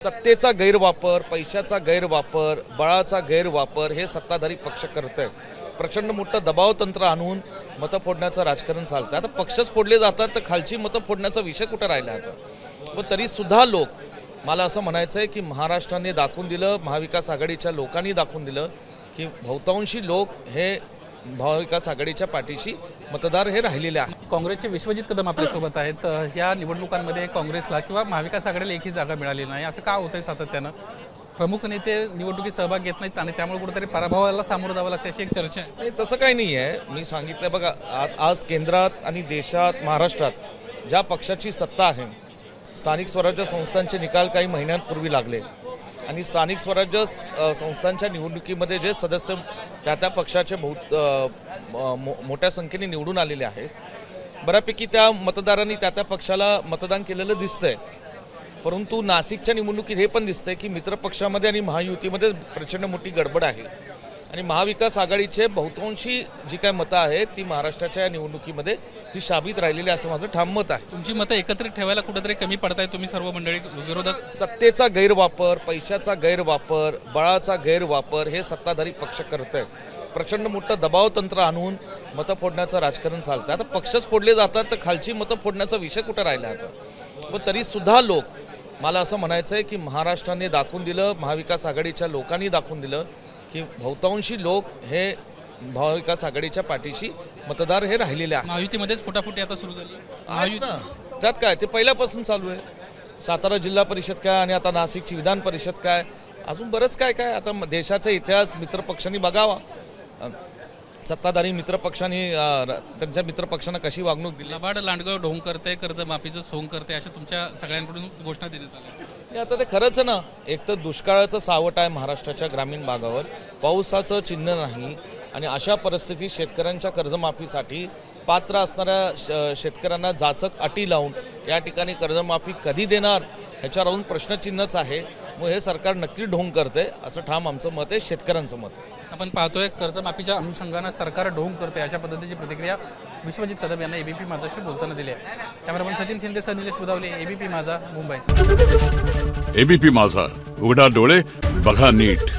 सत्तेचा गैरवापर, पैशाचा गैरवापर, बळाचा गैरवापर हे सत्ताधारी पक्ष करत आहेत। प्रचंड मोठं दबाव तंत्र आणून मतं फोडण्याचं राजकारण चालतं। आता पक्षच फोडले जातात तर खालची मतं फोडण्याचा विषय कुठं राहिला आता। पण तरी सुद्धा लोक, मला असं म्हणायचं आहे की महाराष्ट्राने दाखवून दिलं, महाविकास आघाडीच्या लोकांनी दाखवून दिलं की बहुतांशी लोक हे महाविकास आघाडीच्या पाठीशी मतदार हे राहिलेले आहेत। काँग्रेसचे विश्वजित कदम आपल्यासोबत आहेत। या निवडणुकांमध्ये काँग्रेसला किंवा महाविकास आघाडीला एकही जागा मिळाली नाही, असं का होतंय सातत्यानं? प्रमुख नेते निवडणुकीत सहभाग घेत नाहीत आणि त्यामुळे कुठेतरी पराभवाला सामोरं जावं लागतं, अशी एक चर्चा आहे। नाही, तसं काही नाही आहे। मी सांगितलं बघा, आज केंद्रात आणि देशात, महाराष्ट्रात ज्या पक्षाची सत्ता आहे, स्थानिक स्वराज्य संस्थांचे निकाल काही महिन्यांपूर्वी लागले आणि स्थानिक स्वराज्य संस्थांच्या निवडणुकीमध्ये जे सदस्य त्या पक्षाचे मोठ्या संख्येने निवडून आलेले आहेत, बऱ्यापैकी त्या मतदारांनी त्या पक्षाला मतदान केलेलं दिसतंय। परंतु नाशिकच्या निवडणुकीत हे पण दिसतंय की मित्रपक्षामध्ये आणि महायुतीमध्ये प्रचंड मोठी गडबड आहे आणि महाविकास आघाडीचे बहुतांशी जी काय मतं आहेत ती महाराष्ट्राच्या निवडणुकीमध्ये ही शाबित राहिलेली, असं माझं ठाम मत आहे। तुमची मतं एकत्रित ठेवायला कुठेतरी कमी पडताय तुम्ही सर्व मंडळी विरोधात। सत्तेचा गैरवापर, पैशाचा गैरवापर, बळाचा गैरवापर हे सत्ताधारी पक्ष करत आहेत। प्रचंड मोठं दबाव तंत्र आणून मतं फोडण्याचं राजकारण चालतं। आता पक्षच फोडले जातात तर खालची मतं फोडण्याचा विषय कुठं राहिला आता। पण तरी सुद्धा लोक, मला असं म्हणायचं आहे की महाराष्ट्राने दाखवून दिलं, महाविकास आघाडीच्या लोकांनी दाखवून दिलं की बहुतांशी लोक हे महाविकास आघाडीच्या पाठीशी मतदार हे राहिलेले आहेत। महायुतीमध्येच फुटाफुटी आता सुरू झाली आहेच ना, त्यात काय, ते पहिल्यापासून चालू आहे। सातारा जिल्हा परिषद काय आणि आता नाशिकची विधान परिषद काय, अजून बरंच काय काय। आता देशाचा इतिहास मित्रपक्षांनी बघावा, सत्ताधारी मित्रपक्षांनी त्यांच्या मित्रपक्षांना कशी वागणूक दिली। लबाड लांडगं ढोंग करते, कर्जमाफीचं सोंग करते, अशा तुमच्या सगळ्यांकडून घोषणा देण्यात आल्या। आता ते खरंच ना, एक तर दुष्काळाचं सावट आहे महाराष्ट्राच्या ग्रामीण भागावर, पावसाचं चिन्ह नाही आणि अशा परिस्थितीत शेतकऱ्यांच्या कर्जमाफीसाठी पात्र असणाऱ्या शेतकऱ्यांना जाचक अटी लावून या ठिकाणी कर्जमाफी कधी देणार ह्याच्यावर राहून प्रश्नचिन्हच आहे। मग हे सरकार नक्की ढोंग करते, असं ठाम आमचं मत आहे, शेतकऱ्यांचं मत आहे। आपण पाहतोय कर्जमाफीच्या अनुषंगानं सरकार ढोंग करते, अशा पद्धतीची प्रतिक्रिया विश्वजित कदम यांना एबीपी माझाशी बोलताना दिली आहे। कॅमेरामन सचिन शिंदेसह निलेश बुधावले, एबीपी माझा, मुंबई। एबीपी माझा, उघडा डोळे बघा नीट।